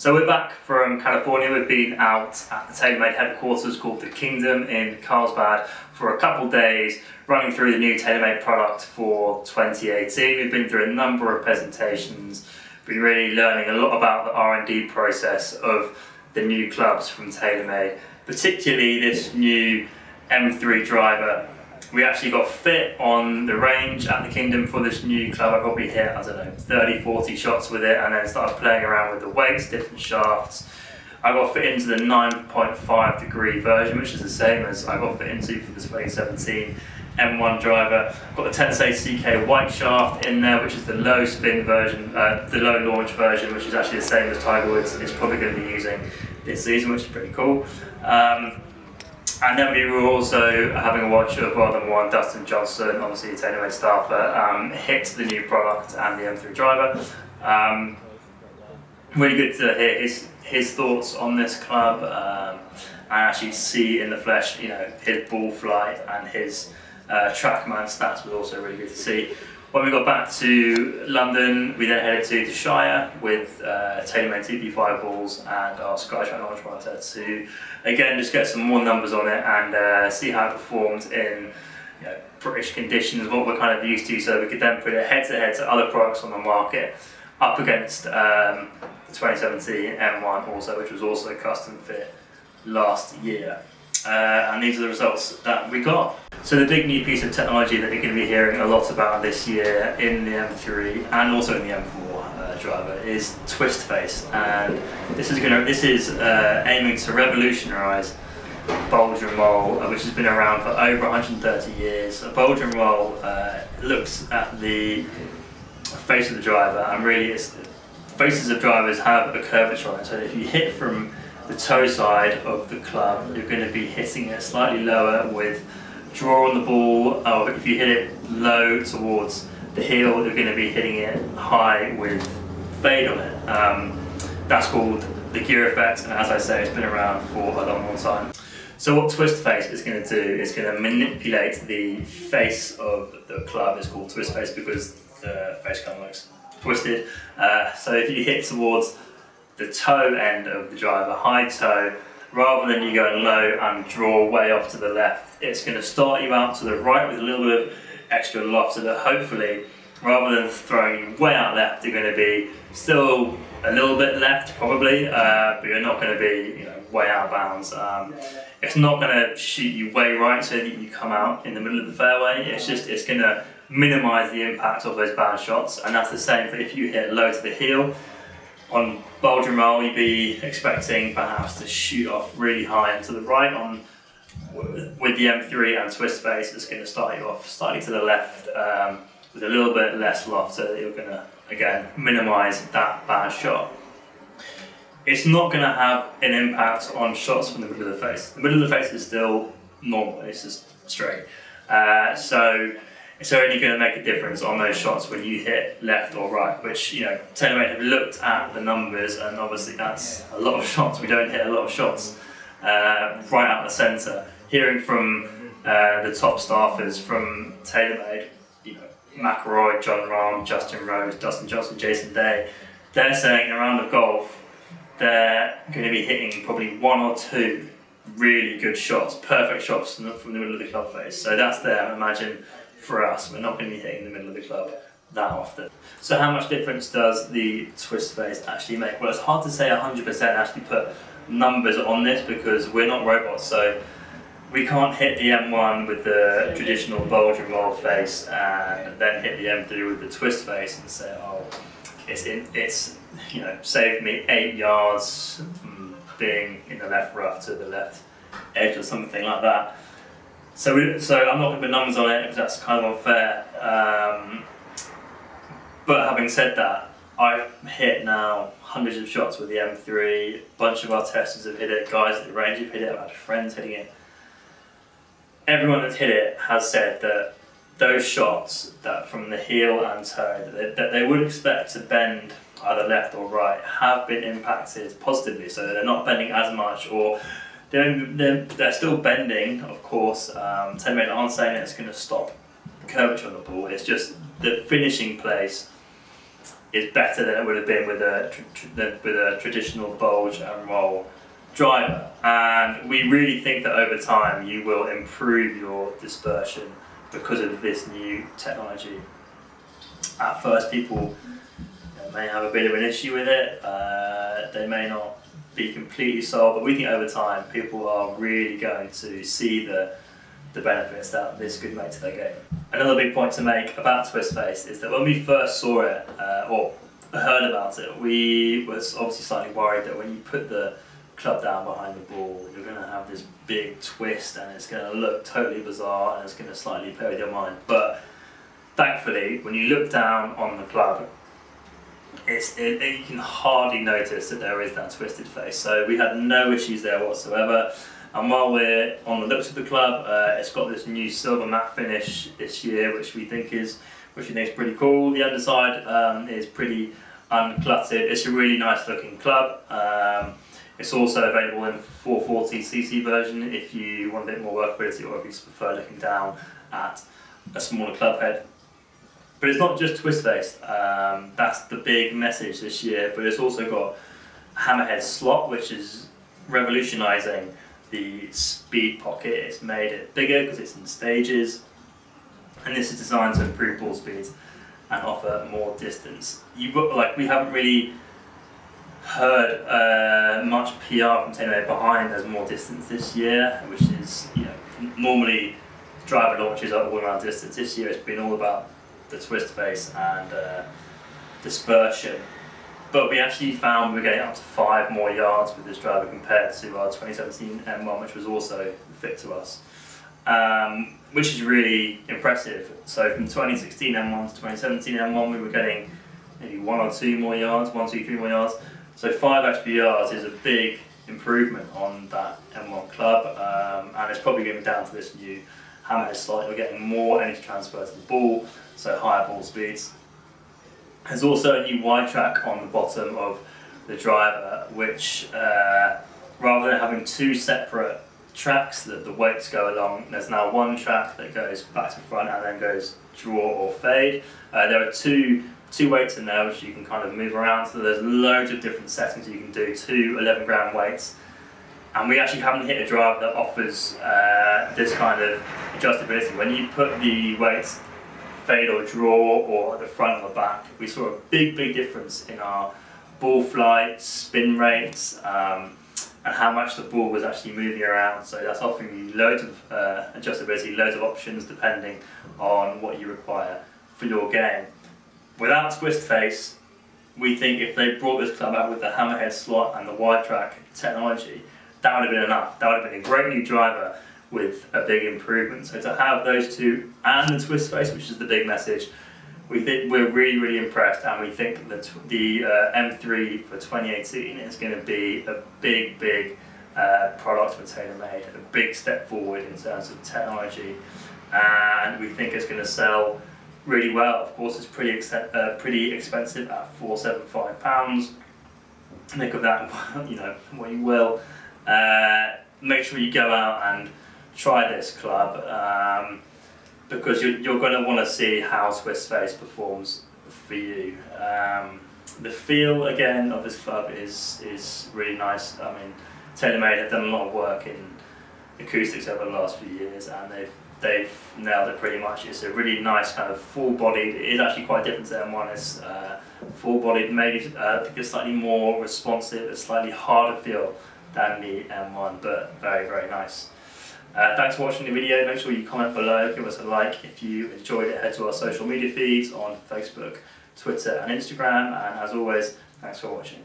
So we're back from California. We've been out at the TaylorMade headquarters called the Kingdom in Carlsbad for a couple of days, running through the new TaylorMade product for 2018. We've been through a number of presentations, been really learning a lot about the R&D process of the new clubs from TaylorMade, particularly this new M3 driver. We actually got fit on the range at the Kingdom for this new club. I probably hit, I don't know, 30, 40 shots with it, and then started playing around with the weights, different shafts. I got fit into the 9.5 degree version, which is the same as I got fit into for the 2017 M1 driver. Got the Tensei CK white shaft in there, which is the low spin version, the low launch version, which is actually the same as Tiger Woods is probably going to be using this season, which is pretty cool. And then we were also having a watch of one Dustin Johnson, obviously a TaylorMade staffer, hit the new product and the M3 driver. Really good to hear his thoughts on this club and actually see in the flesh, you know, his ball flight and his TrackMan stats was also really good to see. When we got back to London, we then headed to the Shire with TaylorMade TP5 balls and our Skyshine launch monitor to, again, just get some more numbers on it and see how it performed in, you know, British conditions, what we're kind of used to, so we could then put it head to head to other products on the market, up against the 2017 M1 also, which was also custom fit last year. And these are the results that we got. So the big new piece of technology that you're going to be hearing a lot about this year in the M3 and also in the M4 driver is twist face, and this is aiming to revolutionise bulge and roll, which has been around for over 130 years. A bulge and roll looks at the face of the driver, and really faces of drivers have a curvature on it, so if you hit from the toe side of the club, you're going to be hitting it slightly lower with draw on the ball, or if you hit it low towards the heel, you're going to be hitting it high with fade on it. That's called the gear effect, and as I say, it's been around for a long time. So what twist face is going to do is going to manipulate the face of the club. It's called twist face because the face kind of looks twisted. So if you hit towards the toe end of the driver, high toe, rather than you going low and draw way off to the left, it's going to start you out to the right with a little bit of extra loft, so that hopefully, rather than throwing you way out left, you're going to be still a little bit left probably, but you're not going to be, you know, way out of bounds. It's not going to shoot you way right so that you come out in the middle of the fairway. It's going to minimise the impact of those bad shots, and that's the same for if you hit low to the heel. On bulge and roll, you'd be expecting perhaps to shoot off really high and to the right. With the M3 and twist face, it's going to start you off slightly to the left with a little bit less loft, so that you're going to, again, minimise that bad shot. It's not going to have an impact on shots from the middle of the face. The middle of the face is still normal, it's just straight. So it's only going to make a difference on those shots when you hit left or right, which, you know, TaylorMade have looked at the numbers, and obviously that's a lot of shots. We don't hit a lot of shots right out the centre. Hearing from the top staffers from TaylorMade, you know, McElroy, John Rahm, Justin Rose, Dustin Johnson, Jason Day, they're saying in a round of golf they're going to be hitting probably one or two really good shots, perfect shots from the middle of the club face. So that's there. Imagine for us, we're not going to be hitting the middle of the club that often. So how much difference does the twist face actually make? Well, it's hard to say 100% actually put numbers on this because we're not robots, so we can't hit the M1 with the traditional bulge and roll face and then hit the M3 with the twist face and say, oh, it's you know, saved me 8 yards from being in the left rough to the left edge or something like that. So I'm not going to put numbers on it because that's kind of unfair. But having said that, I've hit now hundreds of shots with the M3. A bunch of our testers have hit it, guys at the range have hit it, I've had friends hitting it. Everyone that's hit it has said that those shots that from the heel and toe that they would expect to bend either left or right have been impacted positively, so they're not bending as much, or they're still bending, of course. TaylorMade aren't saying it's going to stop curvature on the ball, it's just the finishing place is better than it would have been with a traditional bulge and roll driver. And we really think that over time you will improve your dispersion because of this new technology. At first, people may have a bit of an issue with it. They may not be completely sold, but we think over time people are really going to see the benefits that this could make to their game. Another big point to make about twist face is that when we first saw it or heard about it, we was obviously slightly worried that when you put the club down behind the ball, you're going to have this big twist and it's going to look totally bizarre and it's going to slightly play with your mind. But thankfully, when you look down on the club, you can hardly notice that there is that twisted face. So we had no issues there whatsoever. And while we're on the looks of the club, it's got this new silver matte finish this year, which we think is pretty cool. The underside is pretty uncluttered. It's a really nice looking club. It's also available in 440cc version if you want a bit more workability, or if you just prefer looking down at a smaller club head. But it's not just twist face. That's the big message this year. But it's also got a Hammerhead slot, which is revolutionising the speed pocket. It's made it bigger because it's in stages, and this is designed to improve ball speeds and offer more distance. We haven't really heard much PR from TaylorMade behind there's more distance this year, which is, normally driver launches are all around distance. This year it's been all about the twist face and dispersion. But we actually found we're getting up to 5 more yards with this driver compared to our 2017 M1, which was also fit to us, which is really impressive. So from 2016 M1 to 2017 M1, we were getting maybe 1 or 2 more yards, 1, 2, 3 more yards. So 5 extra yards is a big improvement on that M1 club, and it's probably going down to this new Hammerhead slot. We're getting more energy transfer to the ball, so higher ball speeds. There's also a new wide track on the bottom of the driver, which rather than having 2 separate tracks that the weights go along, there's now 1 track that goes back to front and then goes draw or fade. There are two weights in there which you can kind of move around, so there's loads of different settings you can do, 2 11-gram weights. And we actually haven't hit a driver that offers this kind of adjustability. When you put the weights fade or draw or at the front or the back, we saw a big difference in our ball flight, spin rates, and how much the ball was actually moving around. So that's offering you loads of adjustability, loads of options depending on what you require for your game. Without twist face, we think if they brought this club out with the Hammerhead slot and the wide track technology, that would have been enough. That would have been a great new driver with a big improvement. So to have those 2 and the twist face, which is the big message, we think we're really impressed, and we think that the M3 for 2018 is going to be a big product for TaylorMade, a big step forward in terms of technology, and we think it's going to sell really well. Of course, it's pretty expensive at £475. Think of that, what you will. Make sure you go out and try this club, because you're going to want to see how twist face performs for you. The feel again of this club is really nice. I mean, TaylorMade have done a lot of work in acoustics over the last few years, and they've nailed it pretty much. It's a really nice kind of full-bodied. It is actually quite different to M1. It's full-bodied, maybe I think it's slightly more responsive. It's slightly harder feel than the M1, but very nice. Thanks for watching the video. Make sure you comment below, give us a like if you enjoyed it. Head to our social media feeds on Facebook, Twitter and Instagram, and as always, thanks for watching.